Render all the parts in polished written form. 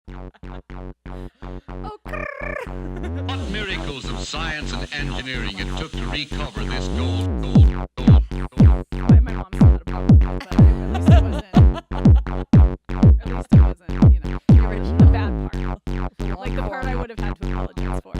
What miracles of science and engineering it took to recover this gold. My mom still had a problem with it, but at least it wasn't, the bad part. Like the part I would have had to apologize for.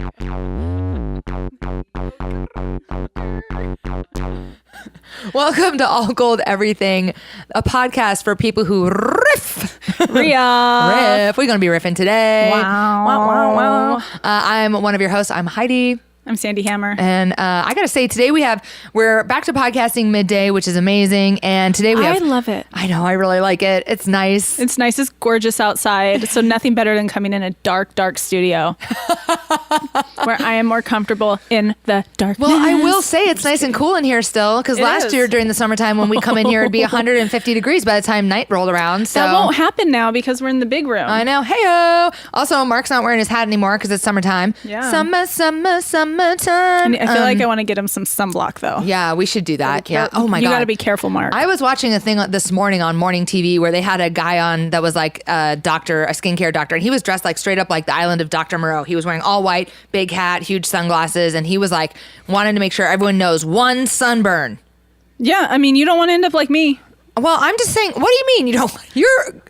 Welcome to All Gold Everything, a podcast for people who riff. Riff. We're going to be riffing today. Wow. I'm one of your hosts. I'm Heidi. I'm Sandy Hammer. And I got to say, today we're back to podcasting midday, which is amazing. And today we have... I love it. I know, I really like it. It's nice. It's nice. It's gorgeous outside. So nothing better than coming in a dark, dark studio where I am more comfortable in the darkness. Well, I will say it's nice and cool in here still, because last year during the summertime when we come in here, it'd be 150 degrees by the time night rolled around. So that won't happen now because we're in the big room. I know. Hey-o. Also, Mark's not wearing his hat anymore because it's summertime. Yeah. Summertime. And I feel like I want to get him some sunblock, though. Yeah, we should do that. Yeah. Oh, my God. You got to be careful, Mark. I was watching a thing this morning on morning TV where they had a guy on that was like a skincare doctor, and he was dressed like straight up like the island of Dr. Moreau. He was wearing all white, big hat, huge sunglasses, and he was like wanting to make sure everyone knows one sunburn. Yeah, I mean, you don't want to end up like me. Well, I'm just saying, what do you mean you don't? You're...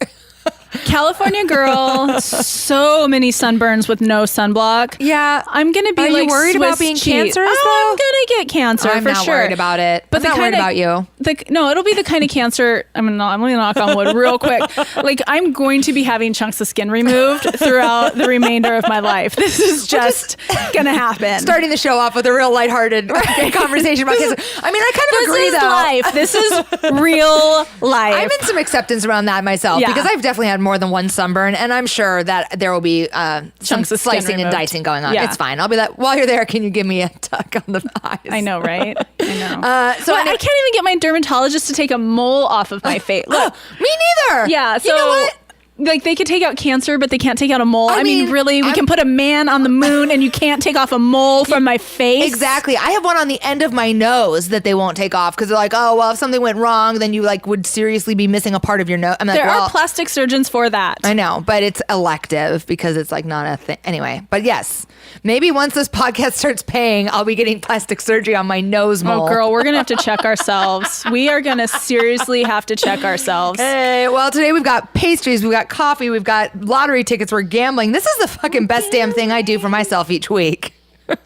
California girl, so many sunburns with no sunblock. Yeah. I'm going to be Are like you worried Swiss about being cheese. cancerous, Oh, I'm going to get cancer I'm for not sure. worried about it. But I'm not worried about you. No, it'll be the kind of cancer. I'm going to knock on wood real quick. Like, I'm going to be having chunks of skin removed throughout the remainder of my life. This is just going to happen. Starting the show off with a real lighthearted conversation about cancer. I mean, I kind of agree, though. Life. This is real life. I'm in some acceptance around that myself because I've definitely had more than one sunburn, and I'm sure that there will be some chunks of slicing and dicing going on. Yeah. It's fine. I'll be like, while you're there, can you give me a tuck on the eyes? I know, right? I know. I can't even get my dermatologist to take a mole off of my face. Look, me neither. Yeah. So, you know what? Like, they could take out cancer, but they can't take out a mole. I mean, really, we I'm- can put a man on the moon and you can't take off a mole from my face. Exactly. I have one on the end of my nose that they won't take off because they're like, oh, well, if something went wrong, then you like would seriously be missing a part of your nose. I'm like, There well, are plastic surgeons for that. I know, but it's elective because it's like not a thing. Anyway, but yes, maybe once this podcast starts paying, I'll be getting plastic surgery on my nose mole. Oh, girl, we're going to have to check ourselves. We are going to seriously have to check ourselves. Hey, well, today we've got pastries, we've got coffee, we've got lottery tickets, we're gambling. This is the fucking best damn thing I do for myself each week.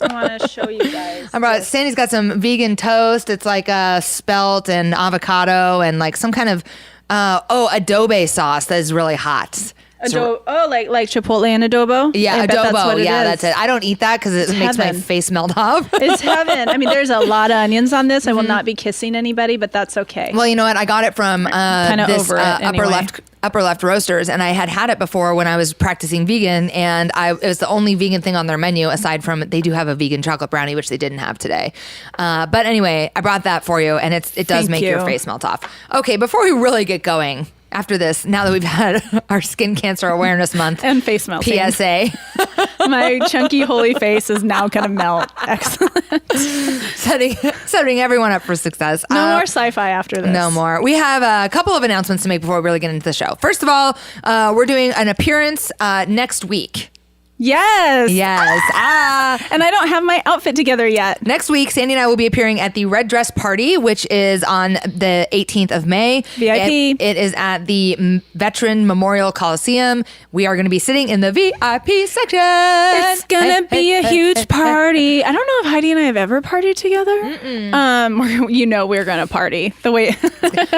I want to show you guys. Sandy's got some vegan toast. It's like spelt and avocado and like some kind of adobe sauce that is really hot. Like Chipotle and adobo? Yeah, I bet adobo. That's what it is. That's it. I don't eat that because it makes my heaven. face melt off. It's heaven. I mean, there's a lot of onions on this. I will not be kissing anybody, but that's okay. Well, you know what? I got it from this upper left roasters, and I had it before when I was practicing vegan, and it was the only vegan thing on their menu aside from they do have a vegan chocolate brownie, which they didn't have today. But anyway, I brought that for you, and it does make your face melt off. Okay, before we really get going. After this, now that we've had our Skin Cancer Awareness Month and face melting PSA, my chunky holy face is now gonna melt. Excellent. setting everyone up for success. No more sci-fi after this. No more. We have a couple of announcements to make before we really get into the show. First of all, we're doing an appearance next week. Yes. And I don't have my outfit together yet. Next week, Sandy and I will be appearing at the Red Dress Party, which is on the 18th of May. VIP. It is at the Veteran Memorial Coliseum. We are going to be sitting in the VIP section. It's going to be a huge party. I don't know if Heidi and I have ever partied together. We're going to party the way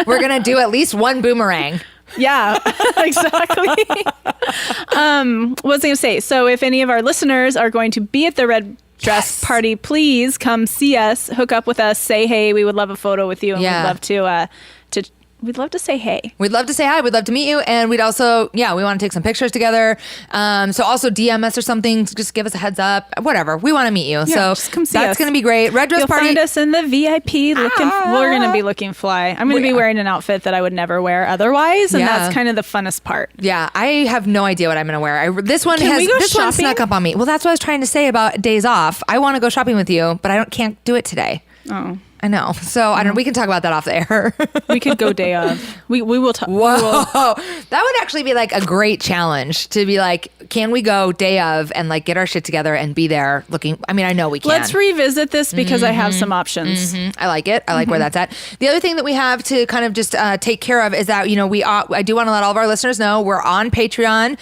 we're going to do at least one boomerang. Yeah, exactly. What was I going to say? So if any of our listeners are going to be at the Red Dress Party, please come see us, hook up with us, say hey. We would love a photo with you, and we'd love to say hey. We'd love to say hi. We'd love to meet you. And we'd also, we want to take some pictures together. So also DM us or something. Just give us a heads up. Whatever. We want to meet you. Yeah, so just come see that's us. going to be great. Red Dress You'll Party. find us in the VIP looking. We're going to be looking fly. I'm going to be wearing an outfit that I would never wear otherwise. And that's kind of the funnest part. Yeah. I have no idea what I'm going to wear. This one shopping? snuck up on me. Well, that's what I was trying to say about days off. I want to go shopping with you, but can't do it today. Oh. I know. So I don't know. We can talk about that off the air. We could go day of. We will talk. Whoa. That would actually be like a great challenge to be like, can we go day of and like get our shit together and be there looking? I mean, I know we can. Let's revisit this because I have some options. I like it. I like where that's at. The other thing that we have to kind of just take care of is that, I do want to let all of our listeners know we're on Patreon.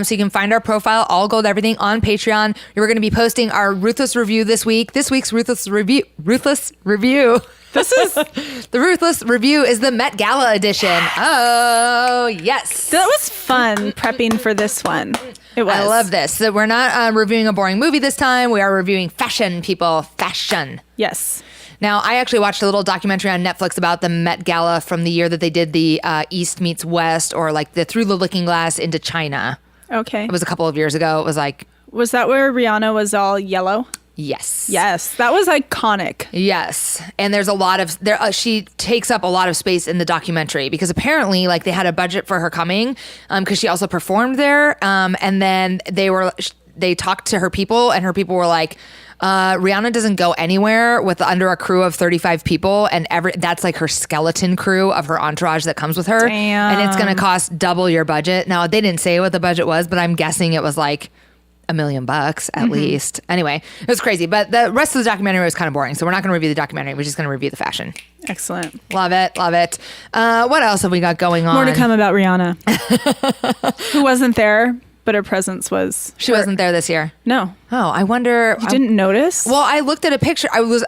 So you can find our profile, All Gold Everything, on Patreon. We're going to be posting our Ruthless Review this week. This week's Ruthless Review. This is the Ruthless Review is the Met Gala edition. Oh, yes. That was fun prepping for this one. It was. I love this. So we're not reviewing a boring movie this time. We are reviewing fashion, people. Fashion. Yes. Now, I actually watched a little documentary on Netflix about the Met Gala from the year that they did the East meets West, or like the Through the Looking Glass into China. Okay. It was a couple of years ago. It was like... Was that where Rihanna was all yellow? Yes. Yes. That was iconic. Yes. And there's a lot of she takes up a lot of space in the documentary because apparently like they had a budget for her coming because she also performed there. And then they talked to her people and her people were like, Rihanna doesn't go anywhere with under a crew of 35 people, and that's like her skeleton crew of her entourage that comes with her. Damn. And it's going to cost double your budget. Now, they didn't say what the budget was, but I'm guessing it was like $1 million at least. Anyway, it was crazy, but the rest of the documentary was kind of boring. So we're not going to review the documentary. We're just going to review the fashion. Excellent. Love it. Love it. What else have we got going on? More to come about Rihanna, who wasn't there, but her presence was. She wasn't there this year. No. Oh, I wonder. You didn't notice? Well, I looked at a picture. I was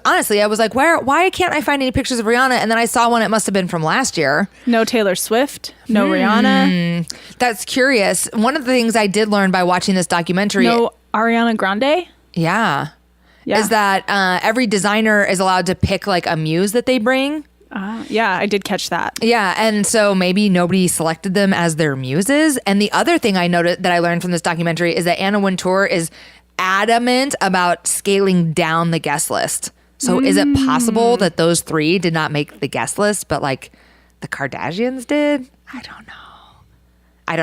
like, why can't I find any pictures of Rihanna? And then I saw one. It must have been from last year. No Taylor Swift. No Rihanna. That's curious. One of the things I did learn by watching this documentary. No Ariana Grande. Yeah. Is that every designer is allowed to pick like a muse that they bring. Yeah, I did catch that. Yeah, and so maybe nobody selected them as their muses. And the other thing I noted that I learned from this documentary is that Anna Wintour is adamant about scaling down the guest list. So is it possible that those three did not make the guest list, but like the Kardashians did? I don't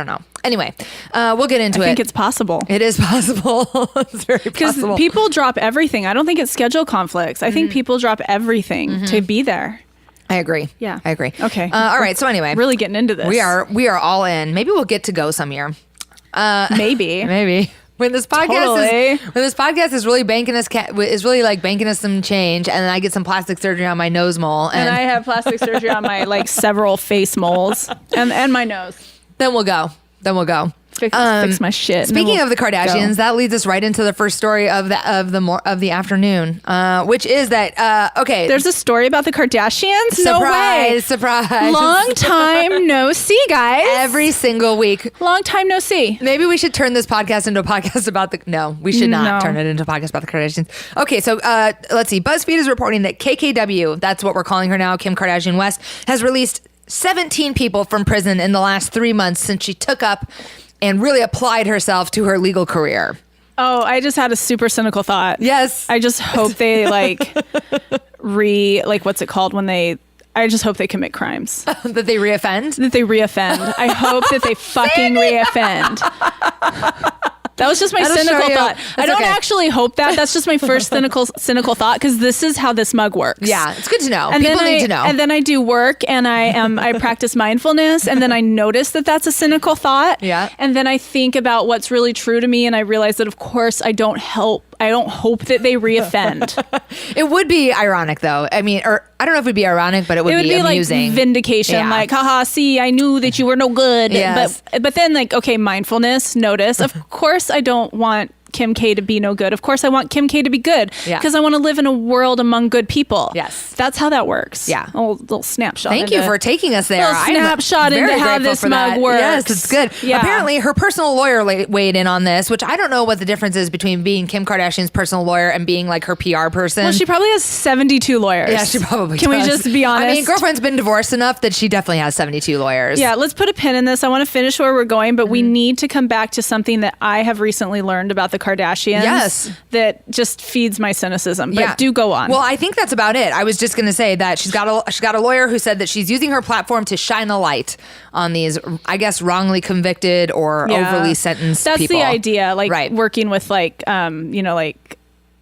know. Anyway, we'll get into it. I think it's possible. It is possible. It's very possible. Because people drop everything. I don't think it's schedule conflicts. I think people drop everything to be there. I agree. Yeah. I agree. Okay. All right. So anyway. Really getting into this. We are all in. Maybe we'll get to go some year. Maybe. Maybe. When this podcast is really banking us some change, and then I get some plastic surgery on my nose mole, and I have plastic surgery on my like several face moles and my nose. Then we'll go. Fix my shit. Speaking of the Kardashians, that leads us right into the first story of the afternoon, which is that okay. There's a story about the Kardashians. Surprise! Long time no see, guys. Every single week. Long time no see. Maybe we should turn this podcast into a podcast about the. No, we should not turn it into a podcast about the Kardashians. Okay, so let's see. BuzzFeed is reporting that KKW, that's what we're calling her now, Kim Kardashian West, has released 17 people from prison in the last 3 months since she took up and really applied herself to her legal career. Oh, I just had a super cynical thought. Yes. I just hope they what's it called when I just hope they commit crimes. That they reoffend? I hope that they fucking reoffend. That was just my cynical thought. I don't actually hope that. That's just my first cynical thought, because this is how this mug works. Yeah, it's good to know. And people need to know. And then I do work, and I practice mindfulness, and then I notice that that's a cynical thought. Yeah. And then I think about what's really true to me, and I realize that, of course, I don't hope that they reoffend. It would be ironic, though. I mean, or I don't know if it would be ironic, but it would be amusing. Like vindication, like, haha, see, I knew that you were no good. Yes. But then, like, okay, mindfulness, notice. Of course, I don't want Kim K to be no good. Of course, I want Kim K to be good, because I want to live in a world among good people. Yes. That's how that works. Yeah. A little snapshot. Thank you for taking us there. A snapshot into how this mug works. Yes, it's good. Yeah. Apparently, her personal lawyer weighed in on this, which I don't know what the difference is between being Kim Kardashian's personal lawyer and being like her PR person. Well, she probably has 72 lawyers. Yeah, she probably Can does. we just be honest? I mean, girlfriend's been divorced enough that she definitely has 72 lawyers. Yeah, let's put a pin in this. I want to finish where we're going, but we need to come back to something that I have recently learned about the Kardashians. Yes. That just feeds my cynicism. But do go on. Well, I think that's about it. I was just going to say that she's got a lawyer who said that she's using her platform to shine a light on these, I guess, wrongly convicted or overly sentenced that's people. That's the idea. Like working with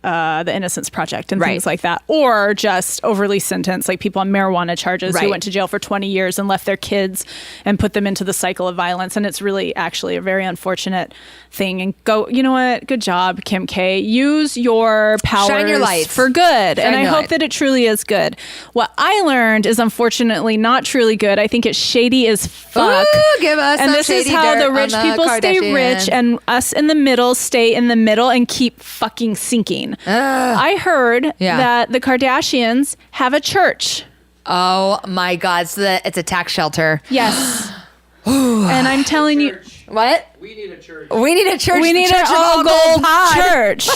the Innocence Project and things like that, or just overly sentenced, like people on marijuana charges who went to jail for 20 years and left their kids and put them into the cycle of violence. And it's really actually a very unfortunate thing. And you know what? Good job, Kim K. Use your powers Shine your lights for good. And I hope that it truly is good. What I learned is unfortunately not truly good. I think it's shady as fuck. Ooh, give us and some this is shady how dirt the rich on the people stay rich and us in the middle stay in the middle and keep fucking sinking. I heard that the Kardashians have a church. Oh my God. So that it's a tax shelter. Yes. And I'm telling you. What? We need a church. We need a church. We need an all gold church.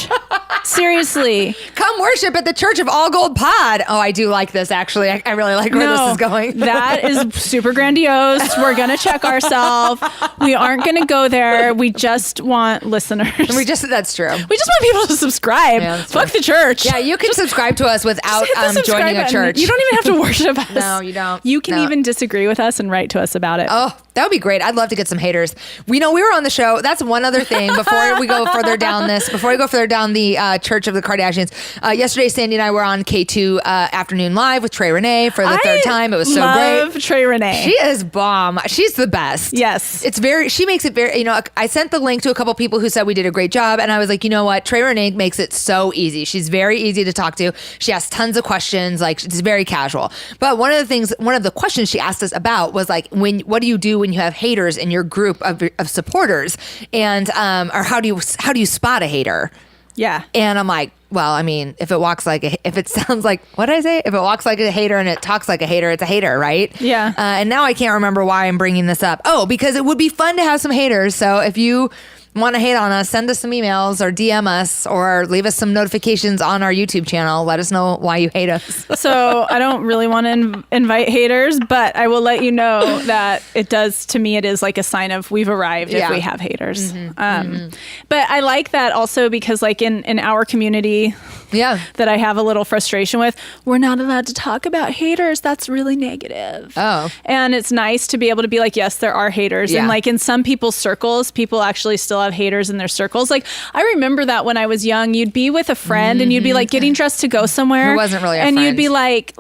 Seriously. Come worship at the Church of All Gold Pod. Oh, I do like this, actually. I really like where this is going. That is super grandiose. We're going to check ourselves. We aren't going to go there. We just want listeners. That's true. We just want people to subscribe. Yeah, fuck the church. Yeah, you can subscribe to us without joining a church. You don't even have to worship us. No, you don't. You can even disagree with us and write to us about it. Oh, that would be great. I'd love to get some haters. We know we were on the show. That's one other thing before we go further down the Church of the Kardashians. Yesterday, Sandy and I were on K2 Afternoon Live with Trey Renee for the third time. It was so great. Love Trey Renee. She is bomb. She's the best. Yes. She makes it very, I sent the link to a couple people who said we did a great job. And I was like, you know what? Trey Renee makes it so easy. She's very easy to talk to. She asks tons of questions. Like, it's very casual. But one of the questions she asked us about was like, what do you do when you have haters in your group of supporters? And, or how do you spot a hater? Yeah. And I'm like, well, I mean, if it sounds like, what did I say? If it walks like a hater and it talks like a hater, it's a hater, right? Yeah. And now I can't remember why I'm bringing this up. Oh, because it would be fun to have some haters. So if you want to hate on us, send us some emails or DM us or leave us some notifications on our YouTube channel. Let us know why you hate us. So I don't really want to invite haters, but I will let you know that it is like a sign of we've arrived if we have haters. But I like that also because like in our community that I have a little frustration with, we're not allowed to talk about haters. That's really negative. Oh. And it's nice to be able to be like, yes, there are haters. And like in some people's circles, people actually still have haters in their circles. Like I remember that when I was young, you'd be with a friend and you'd be like getting dressed to go somewhere. It wasn't really a and friend. you'd be like,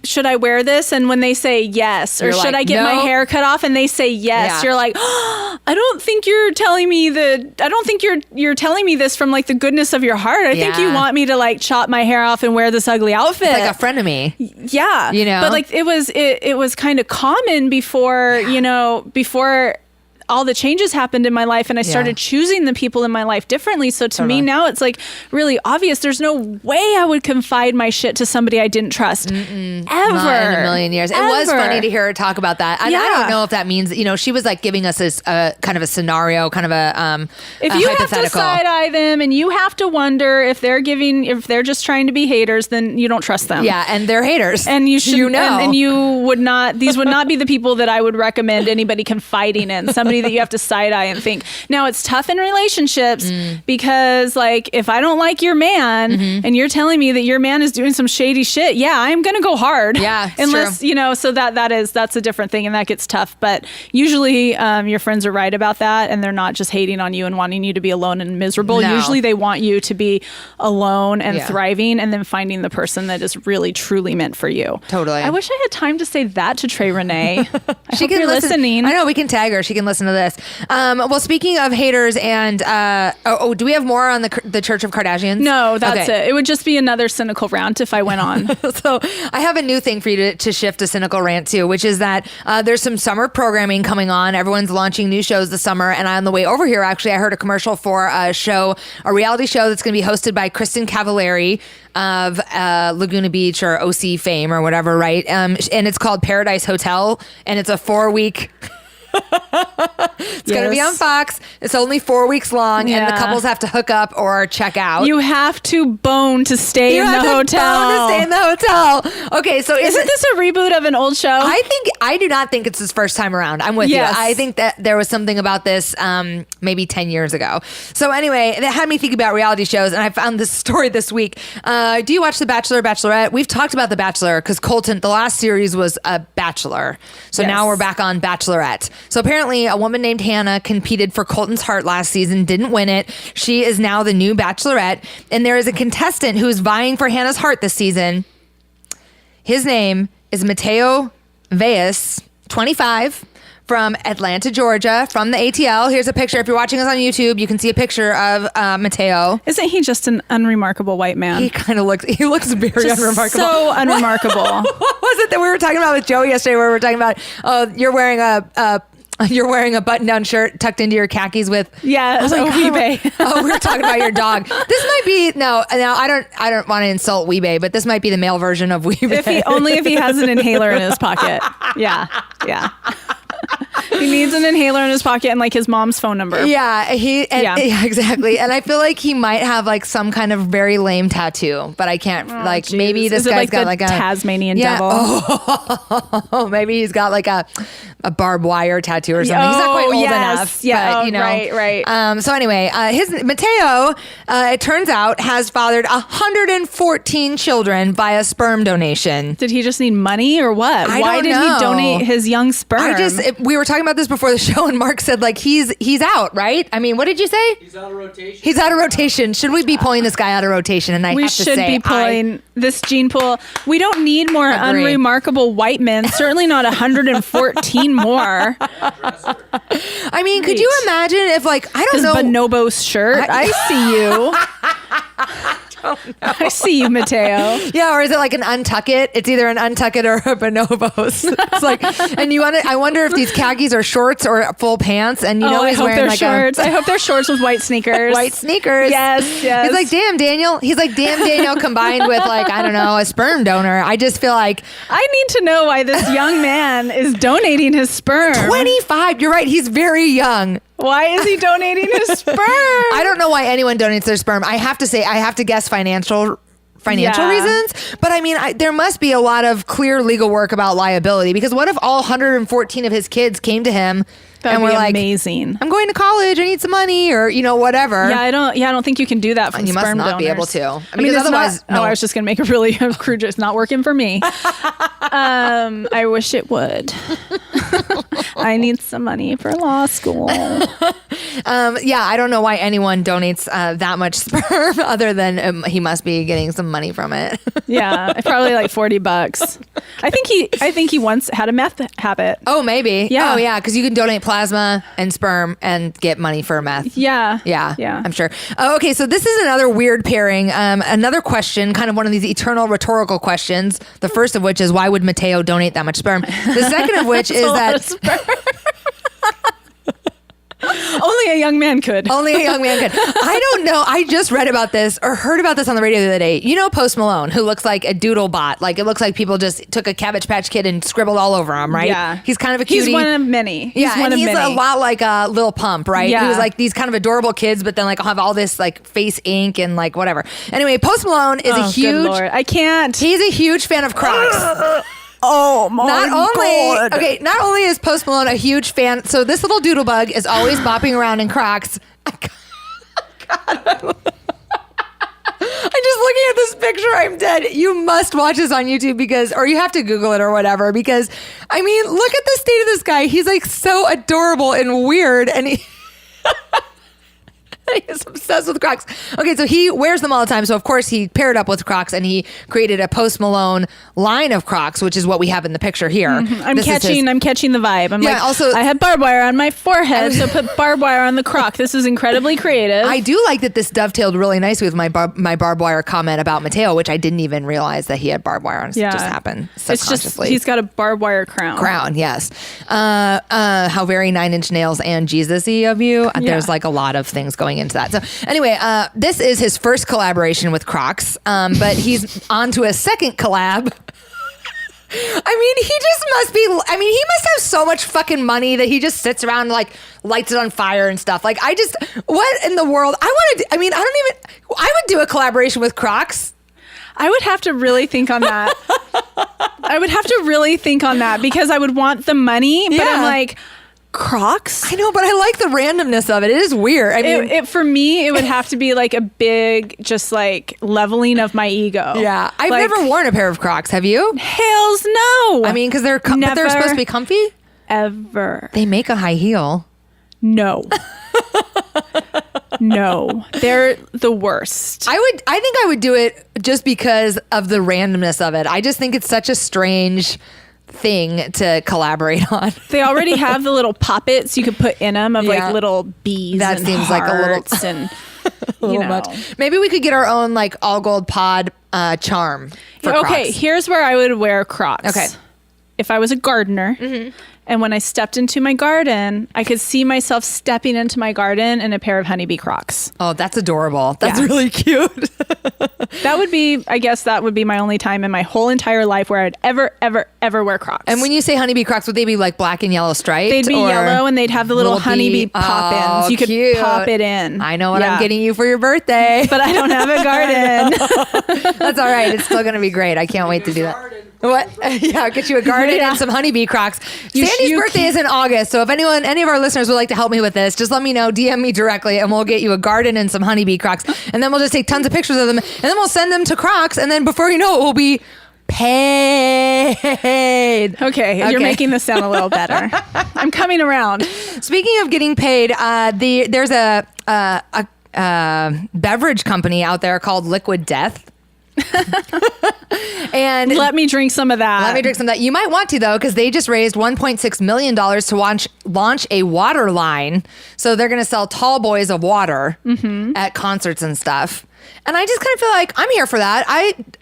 should I wear this? And when they say yes, or should I get my hair cut off? And they say yes, you're like, oh, I don't think you're telling me you're telling me this from like the goodness of your heart. I think you want me to like chop my hair off and wear this ugly outfit. It's like a friend of me. Yeah. But like it was kind of common before, before all the changes happened in my life and I started choosing the people in my life differently. So to me now it's like really obvious. There's no way I would confide my shit to somebody I didn't trust ever. Not in a million years. Ever. It was funny to hear her talk about that. I don't know if that means, she was like giving us this kind of a scenario, kind of a if you have to side eye them and you have to wonder if they're just trying to be haters, then you don't trust them. Yeah. And they're haters. And you should, and you would not, these would not be the people that I would recommend anybody confiding in. Somebody that you have to side eye and think. Now it's tough in relationships because like if I don't like your man and you're telling me that your man is doing some shady shit, I'm gonna go hard. Yeah, unless true. So that's a different thing and that gets tough. But usually your friends are right about that and they're not just hating on you and wanting you to be alone and miserable. No. Usually they want you to be alone and thriving and then finding the person that is really truly meant for you. Totally. I wish I had time to say that to Trey Renee. She can listen. Listening. I know, we can tag her. She can listen to this. Well, speaking of haters and do we have more on the Church of Kardashians? No, that's it. It would just be another cynical rant if I went on. So I have a new thing for you to shift to cynical rant to, which is that there's some summer programming coming on. Everyone's launching new shows this summer. And on the way over here, actually, I heard a commercial for a reality show that's going to be hosted by Kristen Cavallari of Laguna Beach or OC fame or whatever, right? And it's called Paradise Hotel. And it's a 4-week... It's going to be on Fox. It's only 4 weeks long, and the couples have to hook up or check out. You have to bone to stay in the hotel. Okay, so isn't this a reboot of an old show? I do not think it's his first time around. I'm with you. I think that there was something about this maybe 10 years ago. So anyway, it had me think about reality shows, and I found this story this week. Do you watch The Bachelor, Bachelorette? We've talked about The Bachelor because Colton, the last series was a Bachelor. So now we're back on Bachelorette. So apparently a woman named Hannah competed for Colton's heart last season, didn't win it. She is now the new Bachelorette. And there is a contestant who's vying for Hannah's heart this season. His name is Mateo Valles, 25, from Atlanta, Georgia, from the ATL. Here's a picture. If you're watching us on YouTube, you can see a picture of Mateo. Isn't he just an unremarkable white man? He kind of looks very just unremarkable. So unremarkable. What was it that we were talking about with Joey yesterday where we were talking about, you're wearing a button-down shirt tucked into your khakis with... Yeah, Weebay. Oh, we were talking about your dog. This might be... No, I don't want to insult Weebay, but this might be the male version of Weebay. Only if he has an inhaler in his pocket. Yeah. He needs an inhaler in his pocket and like his mom's phone number. Yeah, yeah, exactly. And I feel like he might have like some kind of very lame tattoo, but I can't geez. Maybe this guy's got like a Tasmanian devil. Oh, maybe he's got like a barbed wire tattoo or something. He's not quite old enough. Yeah, but, right. So anyway, his Mateo, it turns out, has fathered 114 children via sperm donation. Did he just need money or what? Why did he donate his young sperm? We were talking about this before the show, and Mark said like he's out, right? I mean, what did you say? He's out of rotation. He's out of rotation. Should we be pulling this guy out of rotation? And we should be pulling this gene pool. We don't need more unremarkable white men. Certainly not 114 more. I mean, could you imagine if like I don't know Bonobos shirt? I see you. I see you, Mateo. Yeah, or is it like an untuck it? It's either an untuck it or a bonobos. It's like, and I wonder if these khakis are shorts or full pants. And he's wearing like shorts. I hope they're shorts with white sneakers. White sneakers. Yes. He's like, damn, Daniel. He's like, damn, Daniel combined with like, I don't know, a sperm donor. I just feel like I need to know why this young man is donating his sperm. 25. You're right. He's very young. Why is he donating his sperm? I don't know why anyone donates their sperm. I have to guess financial reasons. But I mean, there must be a lot of clear legal work about liability, because what if all 114 of his kids came to him and were like, amazing. I'm going to college, I need some money, or whatever. Yeah, I don't think you can do that from you sperm must not donors. be able to. I mean, otherwise, I was just going to make a really crude. It's not working for me. I wish it would. I need some money for law school. I don't know why anyone donates that much sperm other than he must be getting some money from it. Yeah, probably like $40. I think he once had a meth habit. Oh, maybe. Yeah. Oh, yeah, because you can donate plasma and sperm and get money for meth. Yeah. I'm sure. Oh, okay, so this is another weird pairing. Another question, kind of one of these eternal rhetorical questions. The first of which is, why would Mateo donate that much sperm? The second of which is that... Only a young man could. Only a young man could. I don't know. I just read about this or heard about this on the radio the other day. You know Post Malone, who looks like a doodle bot. Like, it looks like people just took a Cabbage Patch Kid and scribbled all over him, right? Yeah. He's kind of a cutie. He's one of many. He's a lot like Lil Pump, right? Yeah. Who's like these kind of adorable kids, but then like have all this like face ink and like whatever. Anyway, Post Malone is a huge... Good Lord. I can't. He's a huge fan of Crocs. Oh my God. Okay, not only is Post Malone a huge fan, so this little doodlebug is always bopping around in Crocs. I'm just looking at this picture. I'm dead. You must watch this on YouTube or you have to Google it or whatever, because I mean, look at the state of this guy. He's like so adorable and weird, and he's obsessed with Crocs. Okay, so he wears them all the time. So of course he paired up with Crocs and he created a Post Malone line of Crocs, which is what we have in the picture here. Mm-hmm. I'm catching the vibe. I'm like, also, I had barbed wire on my forehead, so put barbed wire on the Croc. This is incredibly creative. I do like that this dovetailed really nicely with my barbed wire comment about Mateo, which I didn't even realize that he had barbed wire on. It just happened subconsciously. It's just, he's got a barbed wire crown. Crown, yes. How very 9 Inch Nails and Jesus-y of you. Yeah. There's like a lot of things going into that. So anyway, this is his first collaboration with Crocs, but he's on to a second collab. I mean, he must have so much fucking money that he just sits around and like lights it on fire and stuff. Like, what in the world? I would do a collaboration with Crocs. I would have to really think on that. Because I would want the money, but I'm like, Crocs? I know, but I like the randomness of it. It is weird. I mean, for me, it would have to be like a big, just like leveling of my ego. Yeah. I've never worn a pair of Crocs. Have you? Hells no. I mean, because they're supposed to be comfy? ever. They make a high heel. No. No, they're the worst. I think I would do it just because of the randomness of it. I just think it's such a strange thing to collaborate on. They already have the little poppets you could put in them of like little bees. That and seems like a little and a little much. Maybe we could get our own like all gold pod charm for okay, Crocs. here's where I would wear Crocs. Okay. If I was a gardener, and when I stepped into my garden, I could see myself stepping into my garden in a pair of honeybee Crocs. Oh, that's adorable. That's really cute. That would be, I guess that would be my only time in my whole entire life where I'd ever wear Crocs. And when you say honeybee Crocs, would they be like black and yellow striped? They'd be yellow and they'd have the little honeybee pop-ins. You could cute. pop it in. I know what I'm getting you for your birthday. But I don't have a garden. That's all right. It's still going to be great. I can't wait to do that. What? Yeah, I'll get you a garden and some honeybee Crocs. Sandy's birthday is in August, so if any of our listeners would like to help me with this, just let me know, DM me directly, and we'll get you a garden and some honeybee Crocs. And then we'll just take tons of pictures of them, and then we'll send them to Crocs, and then before you know it, we'll be paid. Okay, you're making this sound a little better. I'm coming around. Speaking of getting paid, there's a beverage company out there called Liquid Death. And let me drink some of that. You might want to, though, because they just raised $1.6 million to launch a water line. So they're going to sell tall boys of water at concerts and stuff. And I just kind of feel like I'm here for that.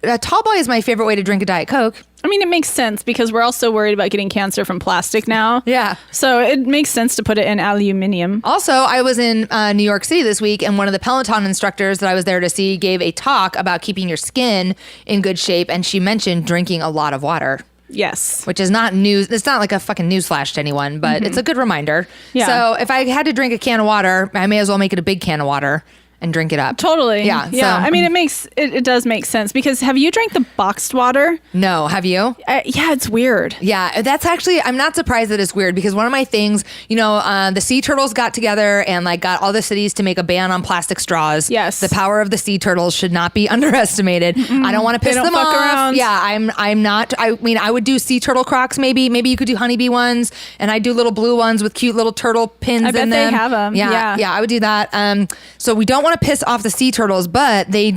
A tall boy is my favorite way to drink a Diet Coke. I mean, it makes sense because we're also worried about getting cancer from plastic now. Yeah. So it makes sense to put it in aluminum. Also, I was in New York City this week, and one of the Peloton instructors that I was there to see gave a talk about keeping your skin in good shape, and she mentioned drinking a lot of water. Yes. Which is not news. It's not like a fucking newsflash to anyone, but it's a good reminder. Yeah. So if I had to drink a can of water, I may as well make it a big can of water and drink it up. Totally. Yeah. Yeah. So, I mean, it does make sense because have you drank the boxed water? No. Have you? Yeah, it's weird. Yeah. That's actually, I'm not surprised that it's weird because one of my things, the sea turtles got together and like got all the cities to make a ban on plastic straws. Yes. The power of the sea turtles should not be underestimated. I don't want to piss them off. Around. Yeah. I'm not, I mean, I would do sea turtle Crocs maybe. Maybe you could do honeybee ones, and I do little blue ones with cute little turtle pins in them. I bet they have them. Yeah. I would do that. So we don't want to piss off the sea turtles, but they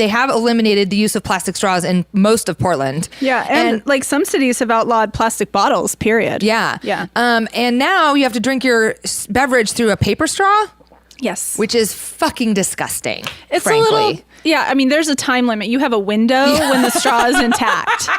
have eliminated the use of plastic straws in most of Portland. Yeah, and like some cities have outlawed plastic bottles, period. Yeah. Yeah. And now you have to drink your beverage through a paper straw. Yes. Which is fucking disgusting. It's frankly. a little. Yeah, I mean, there's a time limit. You have a window when the straw is intact.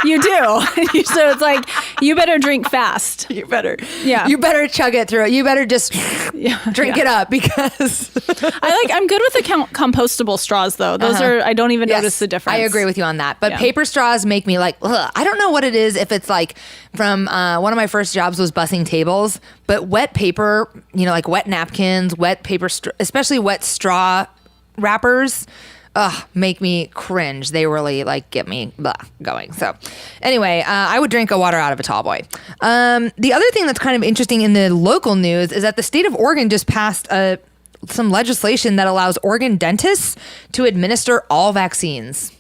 You do. So it's like, you better drink fast. You better. Yeah. You better chug it through. You better just drink it up because. I'm good with the compostable straws, though. Those are, I don't even notice the difference. I agree with you on that. But paper straws make me like, ugh. I don't know what it is. If it's like from one of my first jobs was bussing tables, but wet paper, like wet napkins, wet paper, especially wet straw wrappers, make me cringe. They really like get me going. So anyway, I would drink a water out of a tall boy. The other thing that's kind of interesting in the local news is that the state of Oregon just passed some legislation that allows Oregon dentists to administer all vaccines.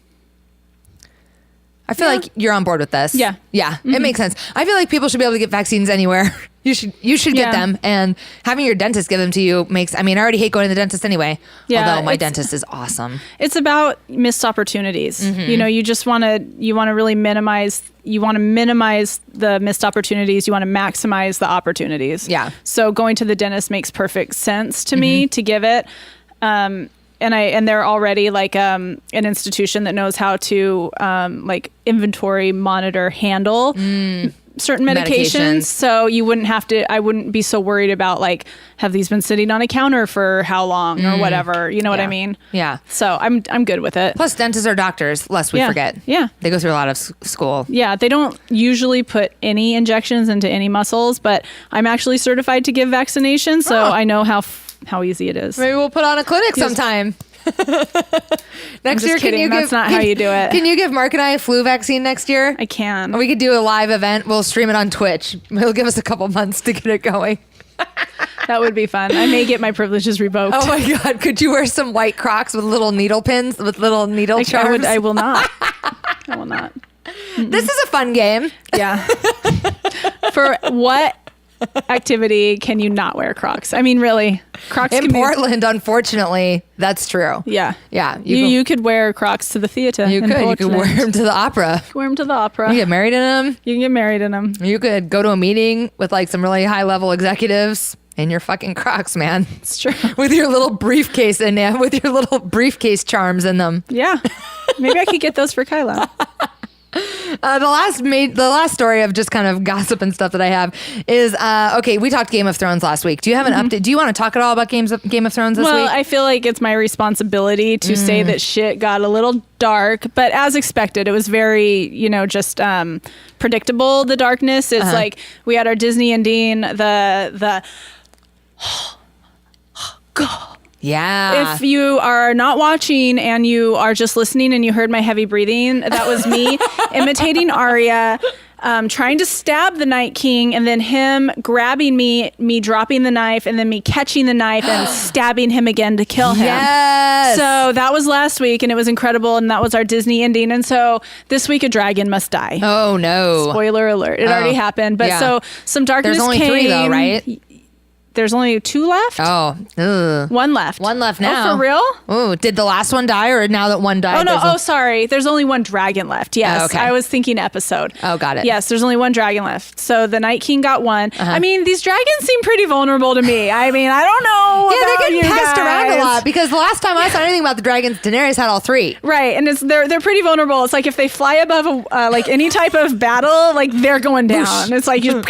I feel like you're on board with this. Yeah. Yeah. It makes sense. I feel like people should be able to get vaccines anywhere. You should get them, and having your dentist give them to you I already hate going to the dentist anyway. Yeah, although my dentist is awesome. It's about missed opportunities. You just want to really minimize the missed opportunities. You want to maximize the opportunities. Yeah. So going to the dentist makes perfect sense to me to give it. And they're already like an institution that knows how to like inventory, monitor, handle certain medications. So you wouldn't have to. I wouldn't be so worried about like, have these been sitting on a counter for how long or whatever. You know what I mean? Yeah. So I'm good with it. Plus, dentists are doctors, lest we forget. Yeah. They go through a lot of school. Yeah, they don't usually put any injections into any muscles, but I'm actually certified to give vaccinations, so I know how easy it is. Maybe we'll put on a clinic sometime. Next year, that's not how you do it. Can you give Mark and I a flu vaccine next year? I can. We could do a live event. We'll stream it on Twitch. It'll give us a couple months to get it going. That would be fun. I may get my privileges revoked. Oh my God. Could you wear some white Crocs with little needle pins, with little needle charms? I will not. I will not. This is a fun game. Yeah. For what activity can you not wear Crocs? I mean, really, Crocs in Portland, unfortunately, that's true. Yeah. Yeah. You could wear Crocs to the theater. You could wear them to the opera. Wear them to the opera. You get married in them. You can get married in them. You could go to a meeting with like some really high level executives in your fucking Crocs, man. It's true. With your little briefcase in there, with your little briefcase charms in them. Yeah. Maybe I could get those for Kyla. The last story of just kind of gossip and stuff that I have is okay. We talked Game of Thrones last week. Do you have an update? Do you want to talk at all about Game of Thrones this week? Well, I feel like it's my responsibility to say that shit got a little dark, but as expected, it was very, just predictable. The darkness. It's like we had our Disney ending. The Yeah. If you are not watching and you are just listening and you heard my heavy breathing, that was me imitating Arya, trying to stab the Night King, and then him grabbing me dropping the knife, and then me catching the knife and stabbing him again to kill him. Yes. So that was last week, and it was incredible, and that was our Disney ending. And so this week, a dragon must die. Oh, no. Spoiler alert. It already happened. But so some darkness came. There's only 3, though, right? There's only 2 left? Oh. Ugh. 1 left. 1 left now. Oh, for real? Oh, did the last one die, or now that one died? Oh, no. Sorry. There's only 1 dragon left. Yes. Oh, okay. I was thinking episode. Oh, got it. Yes, there's only 1 dragon left. So the Night King got 1. I mean, these dragons seem pretty vulnerable to me. I mean, I don't know. Yeah, they're getting passed guys. around a lot, because the last time I saw anything about the dragons, Daenerys had all 3. Right. And they're pretty vulnerable. It's like if they fly above like any type of battle, like they're going down. It's like you.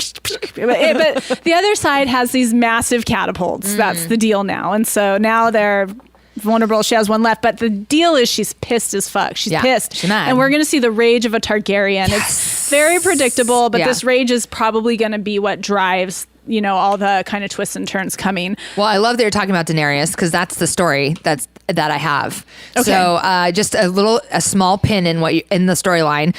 But the other side has these massive catapults. That's the deal now. And so now they're vulnerable. She has 1 left. But the deal is she's pissed as fuck. She's pissed. She's mad. And we're going to see the rage of a Targaryen. Yes. It's very predictable, but this rage is probably going to be what drives all the kind of twists and turns coming. Well, I love that you're talking about Daenerys, because that's the story that I have. Okay. So just a small pin in in the storyline.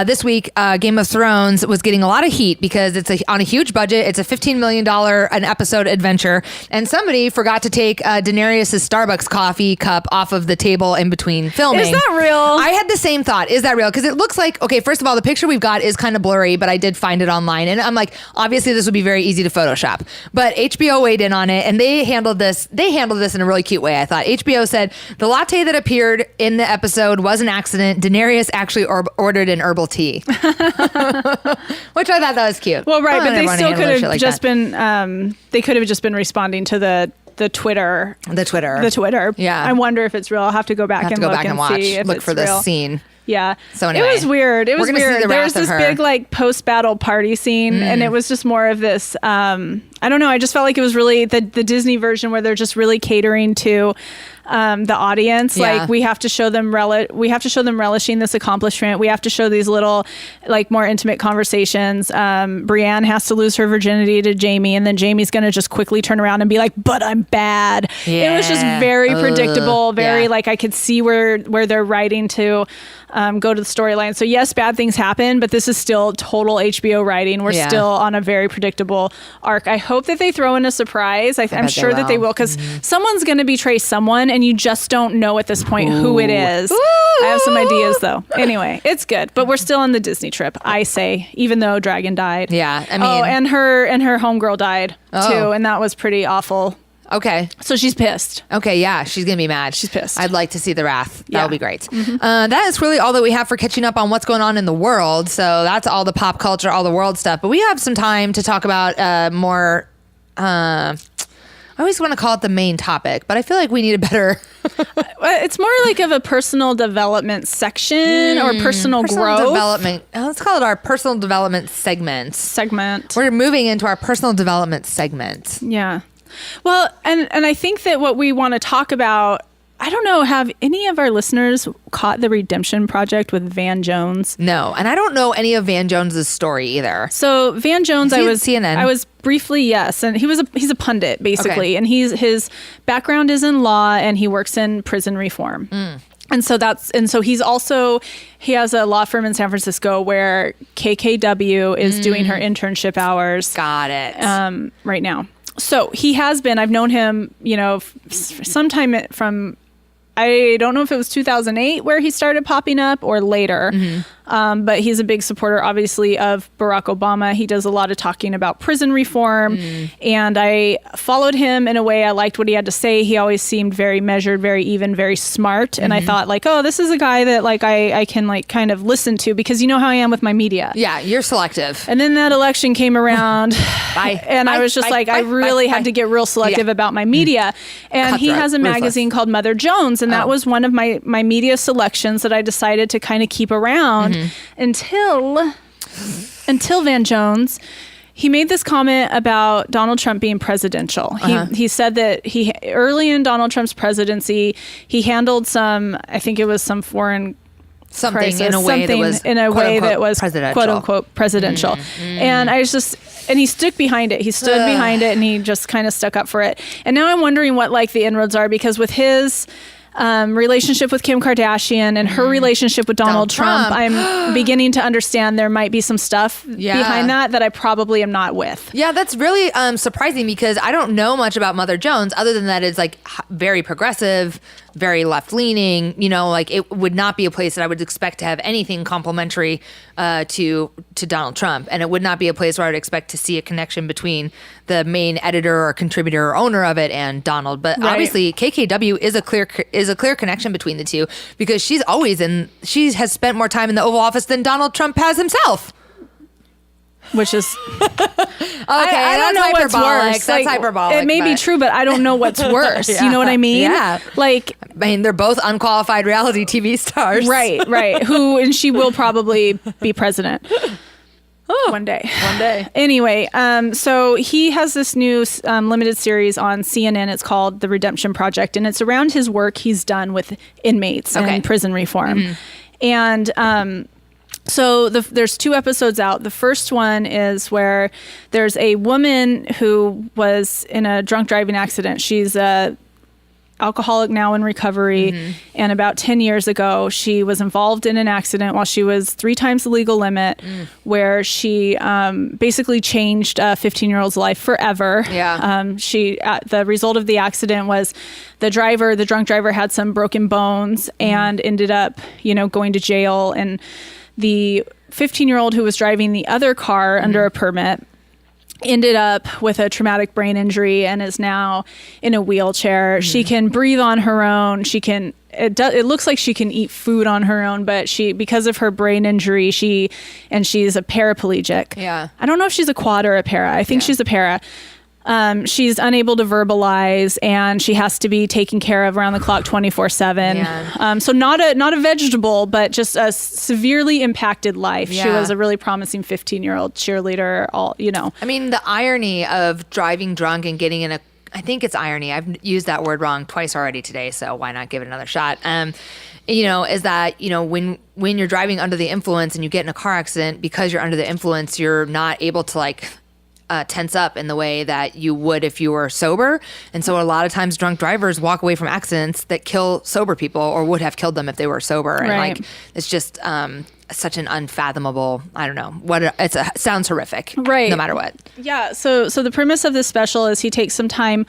This week, Game of Thrones was getting a lot of heat because it's on a huge budget. It's a $15 million an episode adventure, and somebody forgot to take Daenerys' Starbucks coffee cup off of the table in between filming. Is that real? I had the same thought. Is that real? Because it looks like, okay, first of all, the picture we've got is kind of blurry, but I did find it online, and I'm like, obviously this would be very easy to Photoshop. But HBO weighed in on it, and they handled this in a really cute way, I thought. HBO said the latte that appeared in the episode was an accident. Daenerys actually ordered an herbal tea. Which I thought that was cute. Well, right, but they still could have just been they could have just been responding to the Twitter. The Twitter. Yeah. I wonder if it's real. I'll have to go back and look and watch. see if look it's for this real. scene. Yeah. So anyway, it was weird. It was weird. There was this big like post-battle party scene, and it was just more of this. I don't know. I just felt like it was really the Disney version where they're just really catering to the audience. Yeah. Like we have to show them relishing this accomplishment. We have to show these little like more intimate conversations. Brienne has to lose her virginity to Jaime, and then Jaime's going to just quickly turn around and be like, "But I'm bad." Yeah. It was just very predictable. Very like I could see where they're writing to. Go to the storyline. So yes, bad things happen, but this is still total HBO writing. We're still on a very predictable arc. I hope that they throw in a surprise. I'm sure that they will, because someone's going to betray someone, and you just don't know at this point who it is. I have some ideas though. Anyway, it's good, but we're still on the Disney trip, I say, even though Dragon died. Yeah, I mean, and her homegirl died too, and that was pretty awful. Okay. So she's pissed. Okay, yeah, she's going to be mad. She's pissed. I'd like to see the wrath. That'll be great. That is really all that we have for catching up on what's going on in the world. So that's all the pop culture, all the world stuff. But we have some time to talk about more... I always want to call it the main topic, but I feel like we need a better... It's more like of a personal development section or personal growth. Development. Let's call it our personal development segment. We're moving into our personal development segment. Yeah. Well, and I think that what we want to talk about, I don't know, have any of our listeners caught the Redemption Project with Van Jones? No, and I don't know any of Van Jones's story either. So Van Jones, I was CNN. Briefly, yes, and he's a pundit basically, and his background is in law, and he works in prison reform. And so he has a law firm in San Francisco where KKW is doing her internship hours. Got it. Right now. So he has been, I've known him, sometime from, I don't know if it was 2008 where he started popping up or later. But he's a big supporter, obviously, of Barack Obama. He does a lot of talking about prison reform. And I followed him in a way. I liked what he had to say. He always seemed very measured, very even, very smart. And I thought, like, oh, this is a guy that, like, I can, like, kind of listen to, because you know how I am with my media. Yeah, you're selective. And then that election came around. I was just I really had to get real selective about my media. And he has a magazine called Mother Jones. And that was one of my media selections that I decided to kind of keep around until Van Jones. He made this comment about Donald Trump being presidential. He said that early in Donald Trump's presidency, he handled some, I think it was some foreign crisis, in a way that was quote unquote presidential. And I was just, and he stood behind it. He stood behind it, and he just kind of stuck up for it. And now I'm wondering what, like, the inroads are, because with his relationship with Kim Kardashian and her relationship with Donald Trump, I'm beginning to understand there might be some stuff behind that I probably am not with. Yeah, that's really surprising, because I don't know much about Mother Jones other than that it's like very progressive, very left-leaning, you know, like it would not be a place that I would expect to have anything complimentary to Donald Trump. And it would not be a place where I would expect to see a connection between the main editor or contributor or owner of it and Donald. But obviously KKW is a clear connection between the two, because she has spent more time in the Oval Office than Donald Trump has himself. Which is I don't know what's worse. That's hyperbolic. It may be true, but I don't know what's worse. You know what I mean? Yeah. Like, I mean, they're both unqualified reality TV stars. Right. And she will probably be president. One day. Anyway, so he has this new limited series on CNN. It's called The Redemption Project, and it's around his work he's done with inmates and prison reform. And so there's 2 episodes out. The first one is where there's a woman who was in a drunk driving accident. She's a alcoholic now in recovery. And about 10 years ago, she was involved in an accident while she was 3 times the legal limit, where she basically changed a 15-year-old's life forever. The result of the accident was the drunk driver had some broken bones and ended up, going to jail. And the 15-year-old who was driving the other car under a permit ended up with a traumatic brain injury and is now in a wheelchair. She can breathe on her own. It looks like she can eat food on her own, but because of her brain injury, she's a paraplegic. Yeah. I don't know if she's a quad or a para. I think she's a para. She's unable to verbalize, and she has to be taken care of around the clock 24/7. So not a vegetable, but just a severely impacted life. She was a really promising 15-year-old cheerleader. I mean, the irony of driving drunk and getting in I think it's irony. I've used that word wrong twice already today, so why not give it another shot? Is that, when you're driving under the influence and you get in a car accident, because you're under the influence, you're not able to tense up in the way that you would if you were sober. And so a lot of times drunk drivers walk away from accidents that kill sober people, or would have killed them if they were sober. And it's just such an unfathomable, I don't know, sounds horrific, right? No matter what. Yeah. So the premise of this special is he takes some time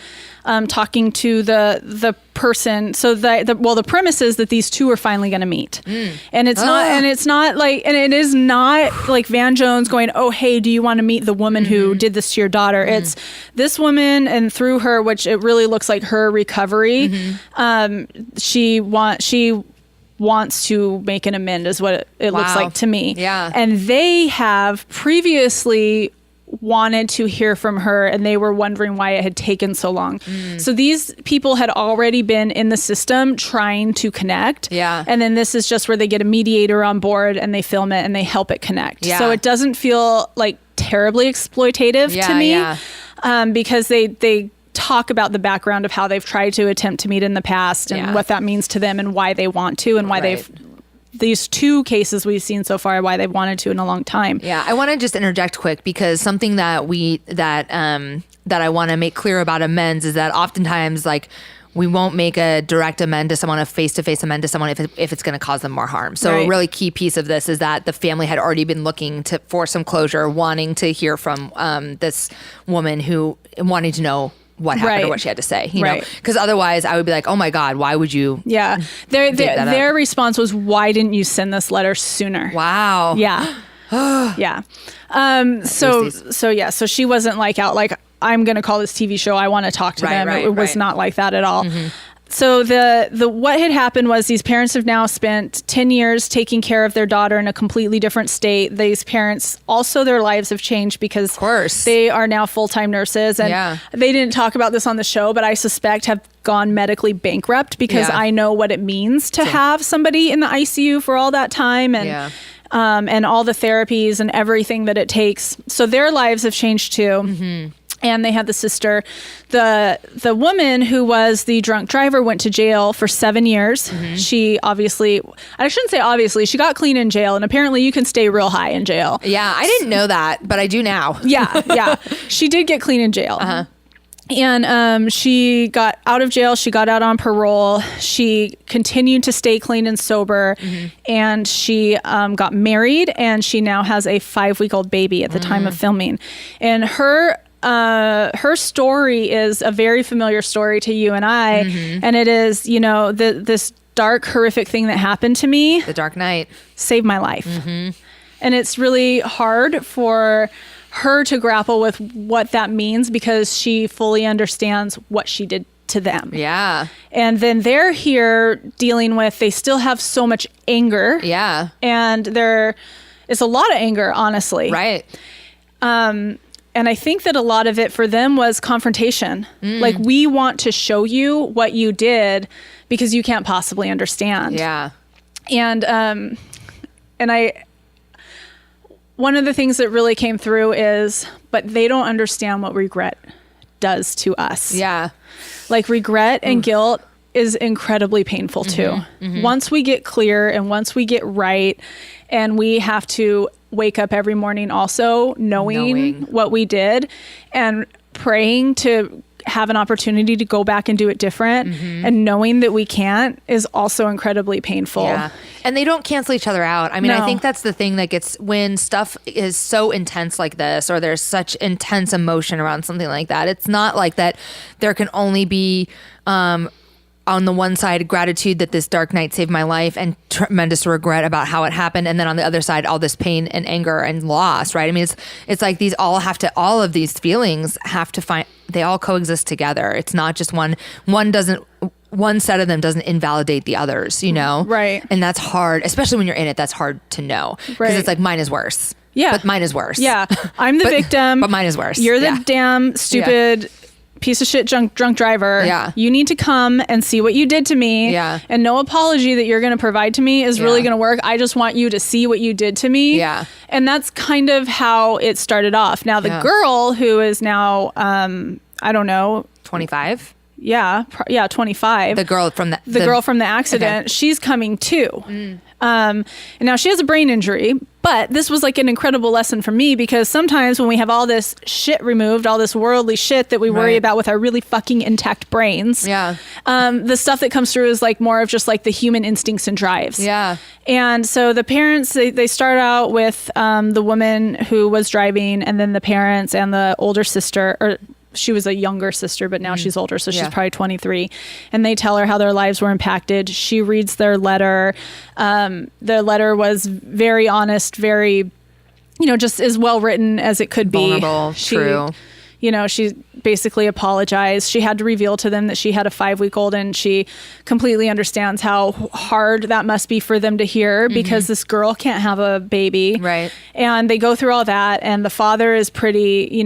talking to the person. So the premise is that these two are finally going to meet, and it is not like Van Jones going, oh, hey, do you want to meet the woman who did this to your daughter? It's this woman, and through her, which it really looks like her recovery, she wants to make an amend, is what it looks like to me. Yeah. And they have previously wanted to hear from her, and they were wondering why it had taken so long. So these people had already been in the system trying to connect. Yeah. And then this is just where they get a mediator on board, and they film it and they help it connect. Yeah. So it doesn't feel like terribly exploitative to me, because they talk about the background of how they've tried to attempt to meet in the past, and what that means to them, and why they want to, and why these 2 cases we've seen so far, why they've wanted to in a long time. Yeah, I want to just interject quick, because something that I want to make clear about amends is that oftentimes, we won't make a direct amend to someone, a face-to-face amend to someone if it's going to cause them more harm. So a really key piece of this is that the family had already been looking for some closure, wanting to hear from this woman who wanting to know what happened or what she had to say, you know? Because otherwise I would be like, oh my God, why would you? Yeah. Their response was, why didn't you send this letter sooner? Wow. Yeah. Yeah. So she wasn't like out like, I'm going to call this TV show, I want to talk to them. It was not like that at all. Mm-hmm. So the what had happened was these parents have now spent 10 years taking care of their daughter in a completely different state. These parents also, their lives have changed because of course they are now full-time nurses, and they didn't talk about this on the show, but I suspect have gone medically bankrupt because I know what it means to have somebody in the ICU for all that time and all the therapies and everything that it takes. So their lives have changed too. Mm-hmm. And they had the sister. The woman who was the drunk driver went to jail for 7 years. Mm-hmm. She obviously, I shouldn't say obviously, she got clean in jail, and apparently you can stay real high in jail. Yeah, I didn't know that, but I do now. Yeah. She did get clean in jail. Uh-huh. And she got out of jail. She got out on parole. She continued to stay clean and sober. Mm-hmm. And she got married, and she now has a 5-week-old baby at the time of filming. And her story is a very familiar story to you and I. Mm-hmm. And it is, this dark, horrific thing that happened to me. The Dark Night. Saved my life. Mm-hmm. And it's really hard for her to grapple with what that means because she fully understands what she did to them. Yeah. And then they're here dealing with, they still have so much anger. Yeah. And there is a lot of anger, honestly. Right. And I think that a lot of it for them was confrontation. Like, we want to show you what you did because you can't possibly understand. Yeah. And one of the things that really came through is, but they don't understand what regret does to us. Yeah. Like, regret and guilt is incredibly painful too. Mm-hmm. Once we get clear and once we get right, and we have to wake up every morning also knowing what we did and praying to have an opportunity to go back and do it different, and knowing that we can't is also incredibly painful. Yeah. And they don't cancel each other out. I mean, I think that's the thing that gets, when stuff is so intense like this, or there's such intense emotion around something like that, it's not like that there can only be, on the one side, gratitude that this dark night saved my life and tremendous regret about how it happened. And then on the other side, all this pain and anger and loss, right? I mean, it's like all of these feelings have to they all coexist together. It's not just one set of them doesn't invalidate the others, Right. And that's hard, especially when you're in it, that's hard to know. Because it's like, mine is worse. Yeah. But mine is worse. Yeah. I'm the victim. But mine is worse. You're the damn stupid piece of shit drunk driver. Yeah. You need to come and see what you did to me. Yeah. And no apology that you're going to provide to me is really going to work. I just want you to see what you did to me. Yeah. And that's kind of how it started off. Now the girl who is now, I don't know, 25. Yeah. 25. The girl from the girl from the accident, she's coming too. And now she has a brain injury, but this was like an incredible lesson for me, because sometimes when we have all this shit removed, all this worldly shit that we worry about with our really fucking intact brains, the stuff that comes through is like more of just like the human instincts and drives. Yeah. And so the parents, they start out with the woman who was driving, and then the parents and the older sister, or she was a younger sister, but now she's older, so she's probably 23. And they tell her how their lives were impacted. She reads their letter. Their letter was very honest, very, just as well written as it could be. Vulnerable, true. She basically apologized. She had to reveal to them that she had a 5-week-old, and she completely understands how hard that must be for them to hear, because this girl can't have a baby. Right. And they go through all that, and the father is pretty,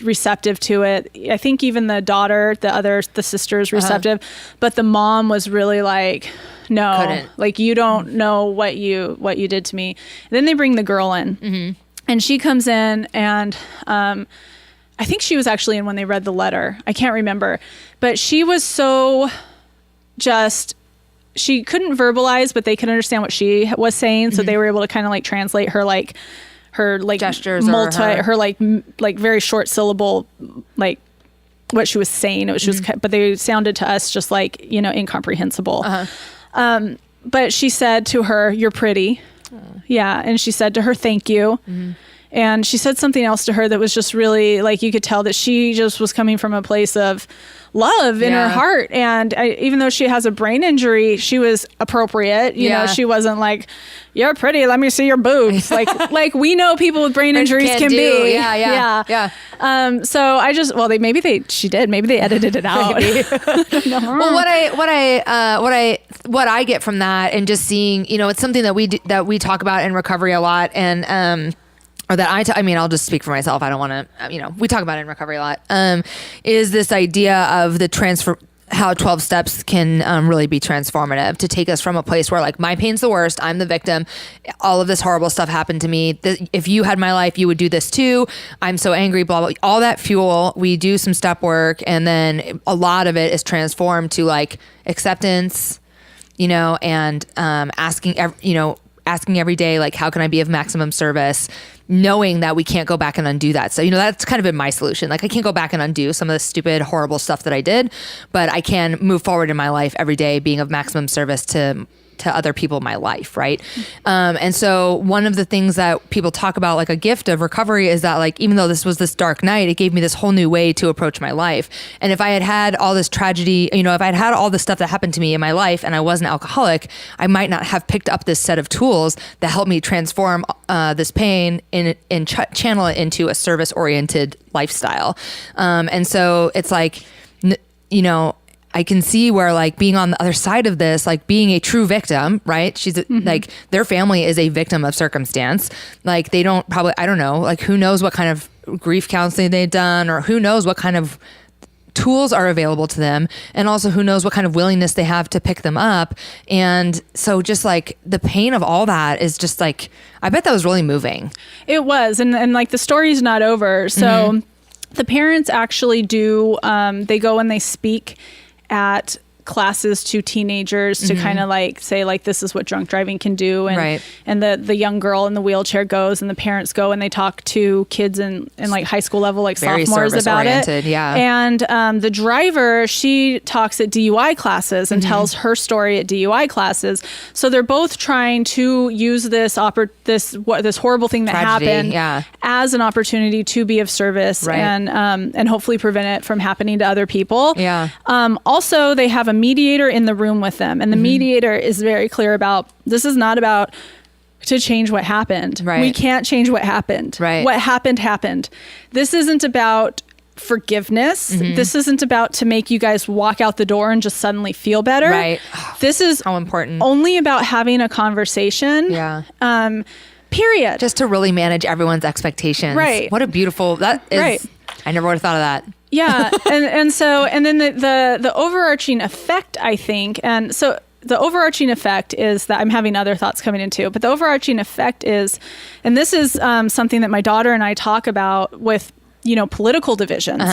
receptive to it. I think even the daughter, the sister is receptive, but the mom was really like, no, couldn't. Like, you don't know what you did to me. And then they bring the girl in, and she comes in, and, I think she was actually in when they read the letter. I can't remember. But she was so she couldn't verbalize, but they could understand what she was saying. So they were able to kind of like translate her gestures, her very short syllable, like what she was saying. It was just, but they sounded to us just like, incomprehensible. But she said to her, "You're pretty." Yeah. And she said to her, "Thank you." And she said something else to her that was just really like, you could tell that she just was coming from a place of love in her heart. And even though she has a brain injury, she was appropriate. You know, she wasn't like, you're pretty, let me see your boobs. like we know people with brain injuries can be. Yeah. So I just, well, maybe she did. Maybe they edited it out. Well, what I get from that, and just seeing, you know, it's something that we talk about in recovery a lot, and or that I mean, I'll just speak for myself. I don't want to, you know, we talk about it in recovery a lot, is this idea of how 12 steps can really be transformative to take us from a place where like my pain's the worst, I'm the victim, all of this horrible stuff happened to me. If you had my life, you would do this too. I'm so angry, blah, blah, all that fuel. We do some step work, and then a lot of it is transformed to like acceptance, you know, and asking every day, like, how can I be of maximum service? Knowing that we can't go back and undo that. So, you know, that's kind of been my solution. Like, I can't go back and undo some of the stupid, horrible stuff that I did, but I can move forward in my life every day being of maximum service to other people in my life, right? And so one of the things that people talk about, like a gift of recovery, is that like, even though this was this dark night, it gave me this whole new way to approach my life. And if I had all this tragedy, you know, if I had all this stuff that happened to me in my life and I was an alcoholic, I might not have picked up this set of tools that helped me transform this pain and channel it into a service-oriented lifestyle. And so it's like, you know, I can see where like being on the other side of this, like being a true victim, right? She's like, their family is a victim of circumstance. Like they don't probably, I don't know, like who knows what kind of grief counseling they've done, or who knows what kind of tools are available to them. And also who knows what kind of willingness they have to pick them up. And so just like the pain of all that is just like, I bet that was really moving. It was. And like the story's not over. So the parents actually do, they go and they speak at classes to teenagers to kind of like say like, this is what drunk driving can do. And and the young girl in the wheelchair goes, and the parents go and they talk to kids in like high school level, like very sophomores about it. And the driver, she talks at DUI classes and tells her story at DUI classes. So they're both trying to use this horrible thing that happened as an opportunity to be of service and hopefully prevent it from happening to other people. Also, they have a mediator in the room with them, and the mediator is very clear about, this is not about to change what happened. We can't change what happened. What happened. This isn't about forgiveness. This isn't about to make you guys walk out the door and just suddenly feel better. This is how important. Only about having a conversation. Period. Just to really manage everyone's expectations. What a beautiful, that is, I never would have thought of that. And then the overarching effect, I think, and so the overarching effect is that I'm having other thoughts coming into, but the overarching effect is, and this is something that my daughter and I talk about with, you know, political divisions.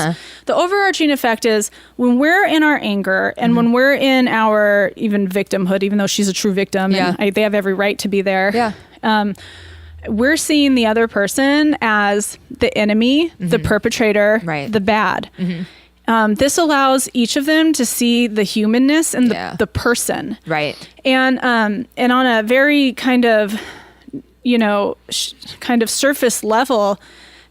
The overarching effect is when we're in our anger and when we're in our even victimhood, even though she's a true victim and they have every right to be there. We're seeing the other person as the enemy, the perpetrator, the bad. This allows each of them to see the humanness and the person. And on a very kind of, you know, kind of surface level,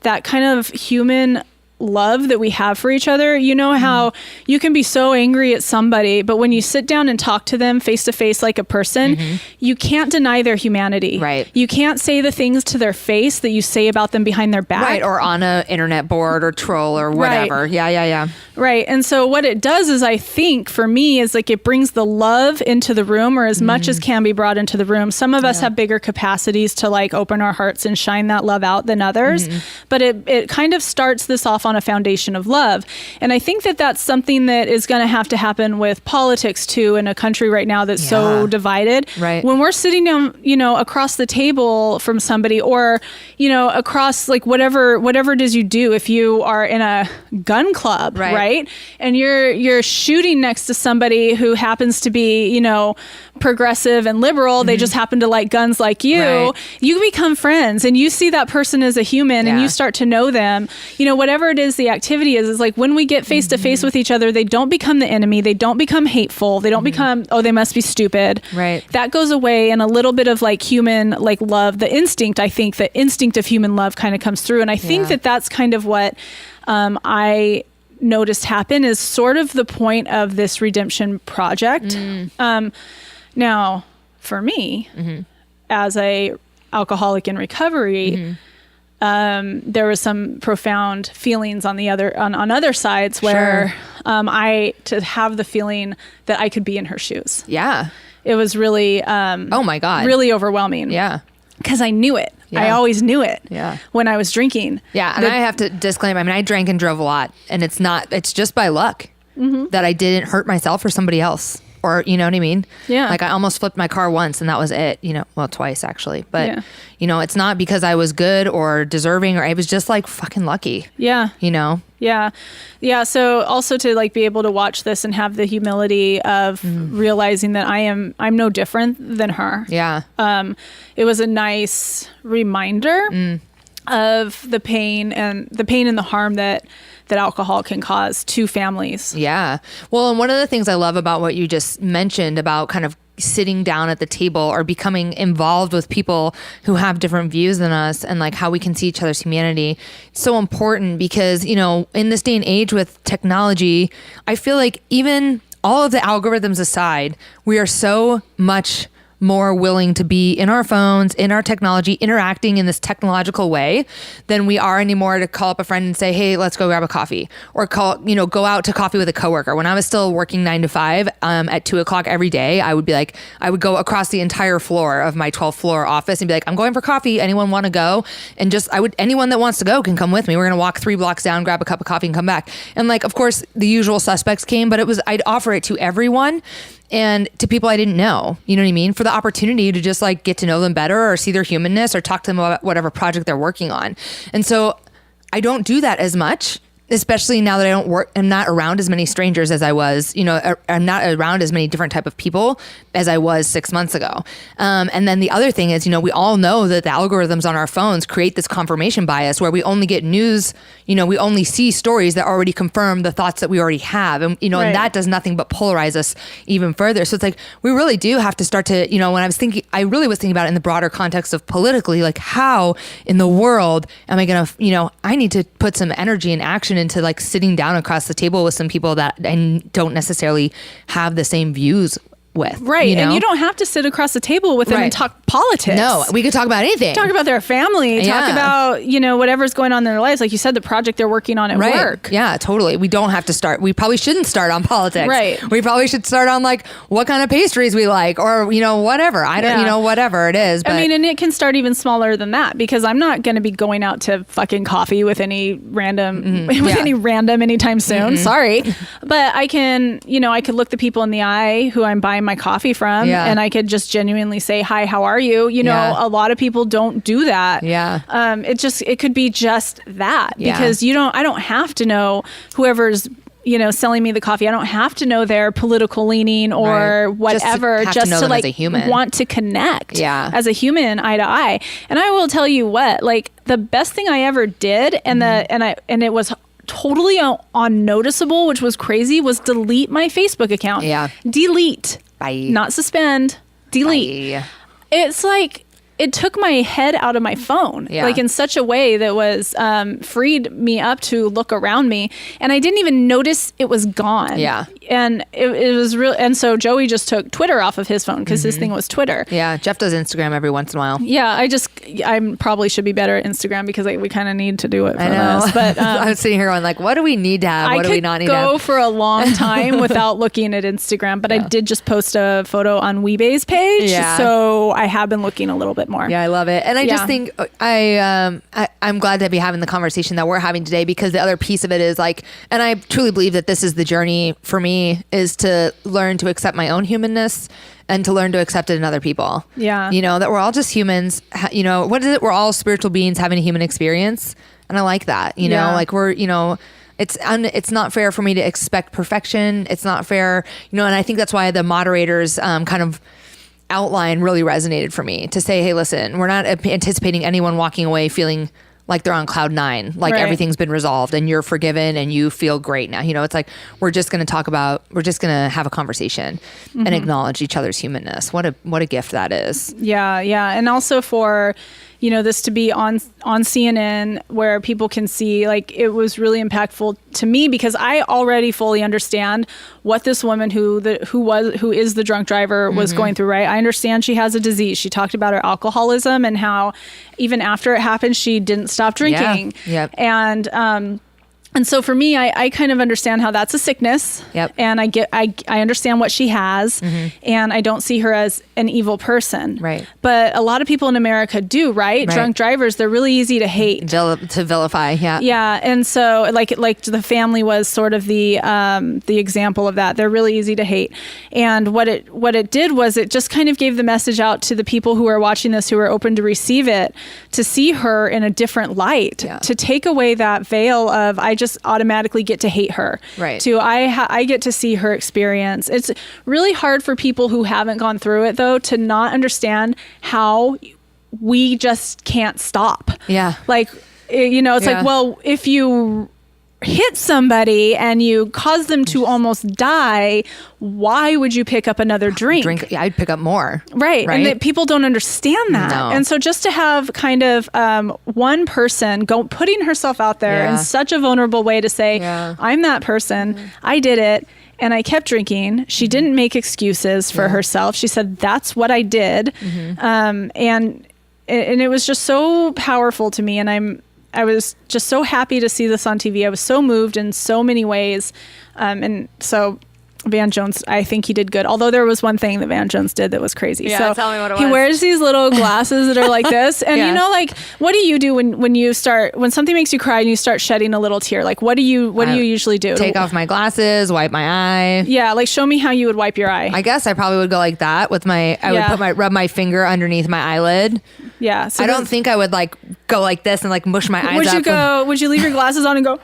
that kind of human love that we have for each other. You know how you can be so angry at somebody, but when you sit down and talk to them face to face like a person, you can't deny their humanity. You can't say the things to their face that you say about them behind their back. Or on a internet board or troll or whatever. And so what it does is, I think for me, is like it brings the love into the room, or as much as can be brought into the room. Some of us have bigger capacities to like open our hearts and shine that love out than others, but it kind of starts this off on a foundation of love. And I think that that's something that is going to have to happen with politics too, in a country right now that's so divided. When we're sitting down, you know, across the table from somebody, or, you know, across like whatever it is you do, if you are in a gun club, and you're shooting next to somebody who happens to be, you know, progressive and liberal, they just happen to like guns like you, you become friends, and you see that person as a human, and you start to know them, you know, whatever it is, the activity is like when we get face to face with each other, they don't become the enemy. They don't become hateful. They don't become, oh, they must be stupid. Right. That goes away, and a little bit of like human, like love, the instinct, I think the instinct of human love kind of comes through. And I think that that's kind of what I noticed happen is sort of the point of this redemption project. Now, for me, as a alcoholic in recovery, there was some profound feelings on the other sides where I to have the feeling that I could be in her shoes. Yeah. It was really oh my God. really overwhelming. Yeah. Because I knew it. I always knew it when I was drinking. Yeah. And I have to disclaim, I mean, I drank and drove a lot, and it's just by luck that I didn't hurt myself or somebody else. Or, you know what I mean? Yeah. Like I almost flipped my car once and that was it, you know, well, twice actually. But, you know, it's not because I was good or deserving, or I was just like fucking lucky. Yeah. You know? Yeah. Yeah. So also to like be able to watch this and have the humility of realizing that I'm no different than her. Yeah. It was a nice reminder of the pain and the harm that alcohol can cause to families. Yeah. Well, and one of the things I love about what you just mentioned about kind of sitting down at the table or becoming involved with people who have different views than us and like how we can see each other's humanity, it's so important because, you know, in this day and age with technology, I feel like even all of the algorithms aside, we are so much more willing to be in our phones, in our technology, interacting in this technological way than we are anymore to call up a friend and say, hey, let's go grab a coffee, or go out to coffee with a coworker. When I was still working 9 to 5 at 2:00 every day, I would go across the entire floor of my 12th floor office and be like, I'm going for coffee. Anyone want to go? And anyone that wants to go can come with me. We're going to walk 3 blocks down, grab a cup of coffee and come back. And like, of course the usual suspects came, but I'd offer it to everyone. And to people I didn't know, you know what I mean? For the opportunity to just like get to know them better or see their humanness or talk to them about whatever project they're working on. And so I don't do that as much, especially now that I'm not around as many strangers as I was, you know, I'm not around as many different type of people as I was 6 months ago. And then the other thing is, you know, we all know that the algorithms on our phones create this confirmation bias where we only get news, you know, we only see stories that already confirm the thoughts that we already have. And, you know, and that does nothing but polarize us even further. So it's like, we really do have to start to, you know, I really was thinking about it in the broader context of politically, like how in the world am I going to, you know, I need to put some energy and action into like sitting down across the table with some people that I don't necessarily have the same views with. Right. You know? And you don't have to sit across the table with them and talk politics. No, we could talk about anything. Talk about their family. Talk about, you know, whatever's going on in their lives. Like you said, the project they're working on at work. Yeah, totally. We don't have to start. We probably shouldn't start on politics. Right. We probably should start on like what kind of pastries we like or, you know, whatever. I don't, you know, whatever it is. But I mean, and it can start even smaller than that because I'm not going to be going out to fucking coffee with any random, anytime soon. Sorry. But I can, you know, I could look the people in the eye who I'm buying my coffee from and I could just genuinely say, hi, how are you? You know, a lot of people don't do that. Yeah. It could be just that because I don't have to know whoever's, you know, selling me the coffee. I don't have to know their political leaning or whatever, just to like want to connect as a human eye to eye. And I will tell you what, like the best thing I ever did and it was totally unnoticeable, which was crazy, was delete my Facebook account. Yeah. Delete. Bye. Not suspend. Delete. Bye. It's like it took my head out of my phone, like in such a way that was freed me up to look around me, and I didn't even notice it was gone. Yeah, and it was real. And so Joey just took Twitter off of his phone because his thing was Twitter. Yeah, Jeff does Instagram every once in a while. Yeah, I probably should be better at Instagram because we kind of need to do it for this. But I'm sitting here going like, what do we need to have? What do we not need to have? I could go for a long time without looking at Instagram, but I did just post a photo on Weebay's page, so I have been looking a little bit more. Yeah, I love it. And I just think I'm glad to be having the conversation that we're having today because the other piece of it is like, and I truly believe that this is the journey for me, is to learn to accept my own humanness and to learn to accept it in other people. Yeah. You know, that we're all just humans. You know, what is it? We're all spiritual beings having a human experience. And I like that, you know, like we're, you know, it's not fair for me to expect perfection. It's not fair, you know, and I think that's why the moderators kind of outline really resonated for me to say, hey, listen, we're not anticipating anyone walking away feeling like they're on cloud 9, like everything's been resolved and you're forgiven and you feel great now. You know, it's like, we're just going to have a conversation and acknowledge each other's humanness. What a gift that is. Yeah. Yeah. And also for, you know, this to be on CNN where people can see, like, it was really impactful to me because I already fully understand what this woman who is the drunk driver was going through, right? I understand she has a disease. She talked about her alcoholism and how even after it happened, she didn't stop drinking. Yeah. Yep. And so for me, I kind of understand how that's a sickness. Yep. And I understand what she has, and I don't see her as an evil person. Right. But a lot of people in America do, right? Drunk drivers, they're really easy to hate. To vilify, yeah. Yeah. And so like the family was sort of the example of that. They're really easy to hate. And what it did was it just kind of gave the message out to the people who are watching this, who are open to receive it, to see her in a different light, to take away that veil of, I just automatically get to hate her. Right. To I get to see her experience. It's really hard for people who haven't gone through it, though, to not understand how we just can't stop. Yeah. Like, you know, it's like, well, if you hit somebody and you cause them to almost die, why would you pick up another drink? Yeah, I'd pick up more. Right. And that people don't understand that. No. And so just to have kind of one person putting herself out there in such a vulnerable way to say, I'm that person, I did it, and I kept drinking. She didn't make excuses for herself. She said, that's what I did. And it was just so powerful to me. And I was just so happy to see this on TV. I was so moved in so many ways. And so Van Jones, I think he did good. Although there was one thing that Van Jones did that was crazy. Yeah, so tell me what it was. He wears these little glasses that are like this. And you know, like, what do you do when something makes you cry and you start shedding a little tear? Like, what do you usually do? Take off my glasses, wipe my eye. Yeah, like, show me how you would wipe your eye. I guess I probably would go like that with would rub my finger underneath my eyelid. Yeah. So I don't think I would like go like this and like mush my eyes up. Would you leave your glasses on and go?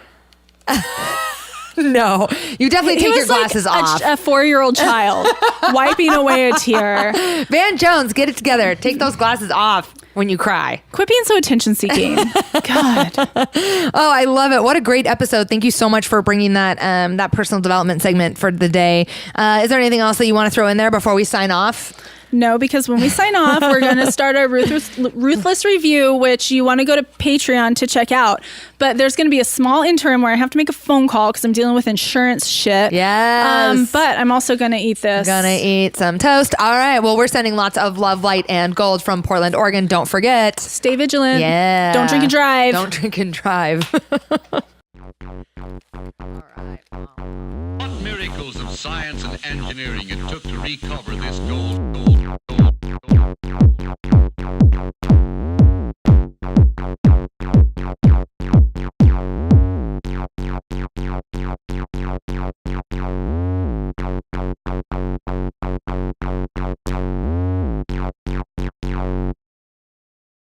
No, you definitely take your glasses off. A 4-year-old child wiping away a tear. Van Jones, get it together. Take those glasses off when you cry. Quit being so attention seeking. God. Oh, I love it. What a great episode. Thank you so much for bringing that personal development segment for the day. Is there anything else that you want to throw in there before we sign off? No, because when we sign off, we're going to start our Ruthless review, which you want to go to Patreon to check out. But there's going to be a small interim where I have to make a phone call because I'm dealing with insurance shit. Yes. But I'm also going to eat this. Gonna eat some toast. All right. Well, we're sending lots of love, light, and gold from Portland, Oregon. Don't forget. Stay vigilant. Yeah. Don't drink and drive. Don't drink and drive. What miracles of science and engineering it took to recover this gold.